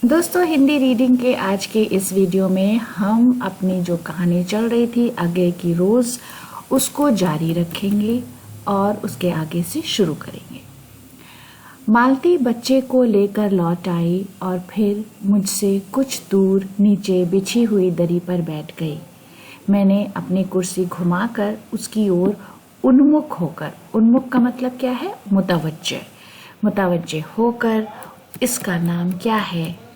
दोस्तों, हिंदी रीडिंग के आज के इस वीडियो में हम अपनी जो कहानी चल रही थी आगे की रोज़ उसको जारी रखेंगे और उसके आगे से शुरू करेंगे। मालती बच्चे को लेकर लौट आई और फिर मुझसे कुछ दूर नीचे बिछी हुई दरी पर बैठ गई। मैंने अपनी कुर्सी घुमाकर उसकी ओर उन्मुख होकर, उन्मुख का मतलब क्या है? मुतवज्जे होकर इसका नाम क्या है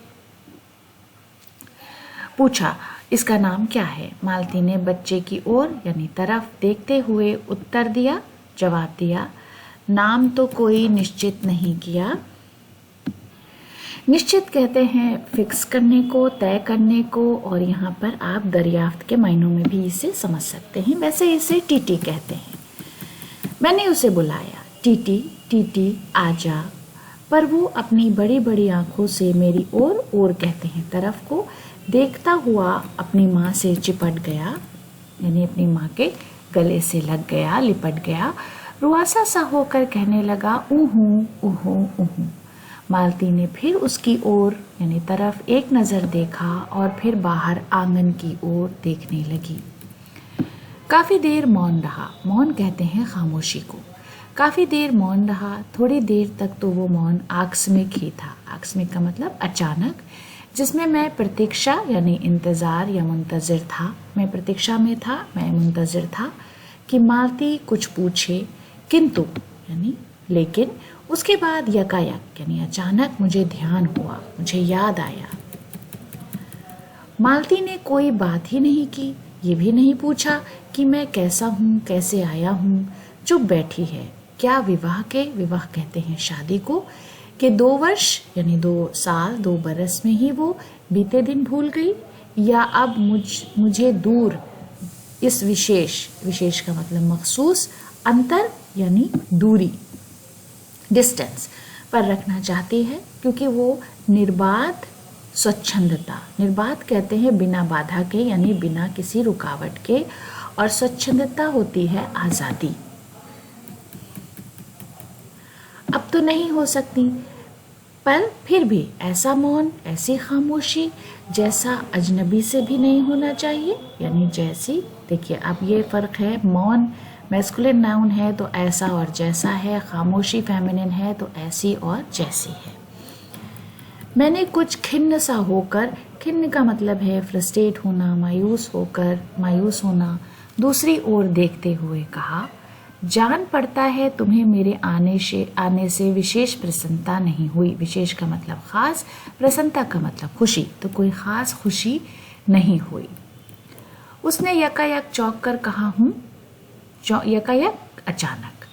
पूछा। इसका नाम क्या है? मालती ने बच्चे की ओर यानी तरफ देखते हुए उत्तर दिया, जवाब दिया। नाम तो कोई निश्चित नहीं किया। निश्चित कहते हैं फिक्स करने को, तय करने को, और यहाँ पर आप दरियाफ्त के मायनों में भी इसे समझ सकते हैं। वैसे इसे टीटी कहते हैं। मैंने उसे बुलाया, टीटी टीटी आजा, पर वो अपनी बड़ी बड़ी आंखों से मेरी ओर कहते हैं तरफ को देखता हुआ अपनी माँ से चिपट गया, यानी अपनी माँ के गले से लग गया, लिपट गया। रुआसा सा होकर कहने लगा, ऊहू ऊहू ऊहू। मालती ने फिर उसकी ओर यानी तरफ एक नज़र देखा और फिर बाहर आंगन की ओर देखने लगी। काफ़ी देर मौन रहा। मौन कहते हैं खामोशी को। काफ़ी देर मौन रहा। थोड़ी देर तक तो वो मौन आकस्मिक ही था। आकस्मिक का मतलब अचानक, जिसमें मैं प्रतीक्षा यानी इंतज़ार या मुंतज़िर था। मैं प्रतीक्षा में था, मैं मुंतज़िर था कि मालती कुछ पूछे, किंतु यानी लेकिन उसके बाद यकायक यानी अचानक मुझे ध्यान हुआ, मुझे याद आया। मालती ने कोई बात ही नहीं की, ये भी नहीं पूछा कि मैं कैसा हूँ, कैसे आया हूँ। चुप बैठी है। क्या विवाह कहते हैं शादी को, कि 2 वर्ष यानी 2 साल 2 बरस में ही वो बीते दिन भूल गई, या अब मुझे दूर इस विशेष का मतलब मखसूस अंतर यानी दूरी, डिस्टेंस पर रखना चाहती है, क्योंकि वो निर्बाध स्वच्छंदता, निर्बाध कहते हैं बिना बाधा के यानी बिना किसी रुकावट के, और स्वच्छंदता होती है आज़ादी। अब तो नहीं हो सकती, पर फिर भी ऐसा मौन, ऐसी खामोशी जैसा अजनबी से भी नहीं होना चाहिए, यानी जैसी। देखिए अब ये फ़र्क है, मौन मैस्कुलिन नाउन है तो ऐसा और जैसा है, खामोशी फेमिनिन है तो ऐसी और जैसी है। मैंने कुछ खिन्न सा होकर, खिन्न का मतलब है फ्रस्ट्रेट होना, मायूस होना, दूसरी ओर देखते हुए कहा, जान पड़ता है तुम्हें मेरे आने से विशेष प्रसन्नता नहीं हुई। विशेष का मतलब खास, प्रसन्नता का मतलब खुशी, तो कोई खास खुशी नहीं हुई। उसने यकायक चौंक कर कहा, हूँ? यकायक अचानक।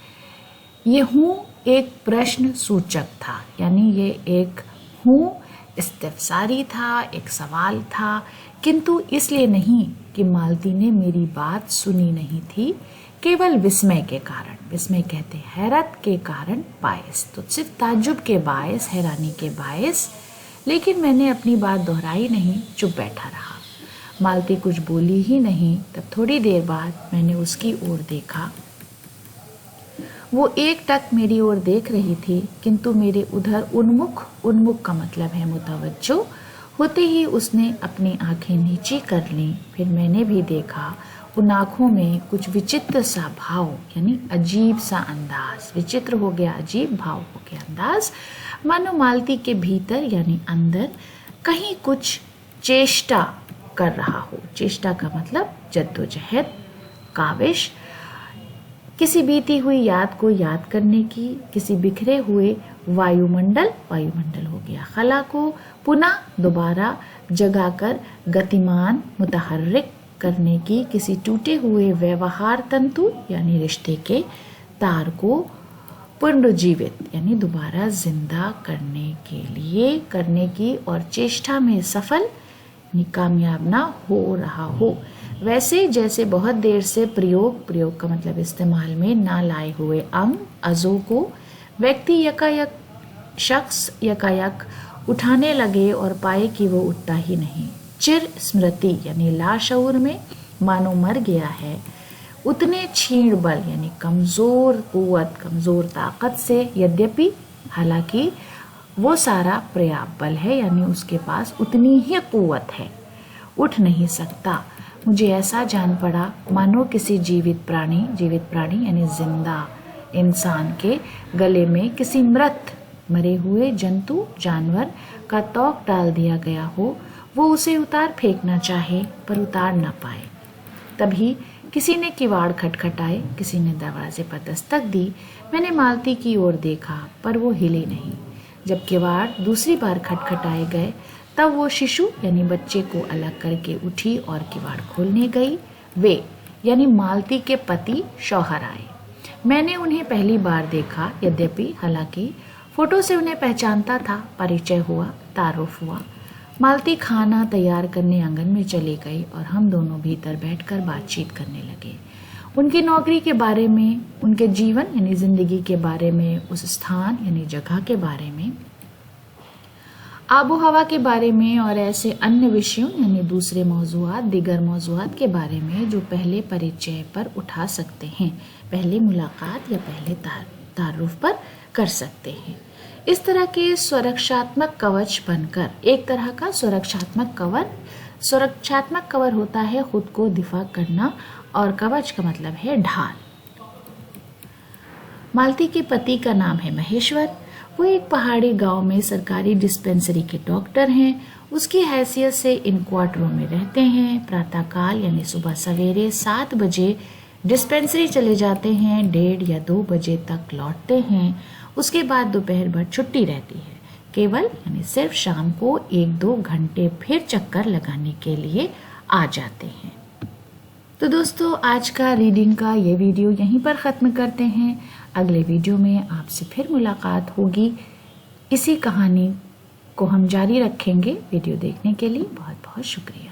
ये हूँ एक प्रश्न सूचक था, यानी ये एक हूँ इस्तिफसारी था, एक सवाल था, किंतु इसलिए नहीं कि मालती ने मेरी बात सुनी नहीं थी, केवल विस्मय के कारण, विस्मय कहते हैं हैरत के कारण, बायस, तो सिर्फ ताज्जुब के बायस, हैरानी के बायस। लेकिन मैंने अपनी बात दोहराई नहीं, चुप बैठा रहा। मालती कुछ बोली ही नहीं। तब थोड़ी देर बाद मैंने उसकी ओर देखा। वो एकटक मेरी ओर देख रही थी, किंतु मेरे उधर उन्मुख का मतलब है मुतवज्जो होते ही उसने अपनी आंखें नीची कर लीं। फिर मैंने भी देखा, उन आँखों में कुछ विचित्र सा भाव यानी अजीब सा अंदाज, विचित्र हो गया अजीब, भाव हो गया अंदाज, मानो मालती के भीतर यानी अंदर कहीं कुछ चेष्टा कर रहा हो। चेष्टा का मतलब जद्दोजहद, काविश, किसी बीती हुई याद को याद करने की, किसी बिखरे हुए वायुमंडल हो गया खला को पुनः दोबारा जगाकर गतिमान मुतहर्रिक करने की, किसी टूटे हुए व्यवहार तंतु यानी रिश्ते के तार को पुनर्जीवित यानी दोबारा जिंदा करने की और चेष्टा में सफल यानी कामयाब ना हो रहा हो। वैसे जैसे बहुत देर से प्रयोग का मतलब इस्तेमाल में ना लाए हुए अंग अज़ो को व्यक्ति शख्स यकायक उठाने लगे और पाए कि वो उठता ही नहीं। चिर स्मृति यानी लाशऊर में मानो मर गया है, उतने क्षीण बल यानी कमज़ोर ताकत से, यद्यपि हालांकि वो सारा पर्याप्त बल है, यानी उसके पास उतनी ही कुव्वत है, उठ नहीं सकता। मुझे ऐसा जान पड़ा मानो किसी जीवित प्राणी यानी जिंदा इंसान के गले में किसी मरे हुए जंतु जानवर का तोक डाल दिया गया हो। वो उसे उतार फेंकना चाहे पर उतार ना पाए। तभी किसी ने किवाड़ खटखटाए, किसी ने दरवाजे पर दस्तक दी। मैंने मालती की ओर देखा पर वो हिले नहीं। जब किवाड़ दूसरी बार खटखटाए गए तब वो शिशु यानी बच्चे को अलग करके उठी और किवाड़ खोलने गई। वे यानी मालती के पति शौहर आए। मैंने उन्हें पहली बार देखा, यद्यपि हालांकि फोटो से उन्हें पहचानता था। परिचय हुआ, तारुफ हुआ। मालती खाना तैयार करने आंगन में चली गई और हम दोनों भीतर बैठकर बातचीत करने लगे। उनकी नौकरी के बारे में, उनके जीवन यानी जिंदगी के बारे में, उस स्थान यानी जगह के बारे में, आबो हवा के बारे में और ऐसे अन्य विषयों यानी दूसरे मौजूआत, दीगर मौजूआत के बारे में जो पहले परिचय पर उठा सकते हैं, पहले मुलाकात या पहले तारुफ पर कर सकते हैं। इस तरह के सुरक्षात्मक कवच बनकर, एक तरह का सुरक्षात्मक कवर होता है खुद को दिफा करना, और कवच का मतलब है ढाल। मालती के पति का नाम है महेश्वर। वो एक पहाड़ी गांव में सरकारी डिस्पेंसरी के डॉक्टर हैं। उसकी हैसियत से इन क्वार्टरों में रहते हैं। प्रातःकाल यानी सुबह सवेरे 7 बजे डिस्पेंसरी चले जाते हैं, 1:30 या 2 बजे तक लौटते हैं। उसके बाद दोपहर भर छुट्टी रहती है। केवल यानी सिर्फ शाम को 1-2 घंटे फिर चक्कर लगाने के लिए आ जाते हैं। तो दोस्तों, आज का रीडिंग का ये वीडियो यहीं पर ख़त्म करते हैं। अगले वीडियो में आपसे फिर मुलाकात होगी। इसी कहानी को हम जारी रखेंगे। वीडियो देखने के लिए बहुत बहुत शुक्रिया।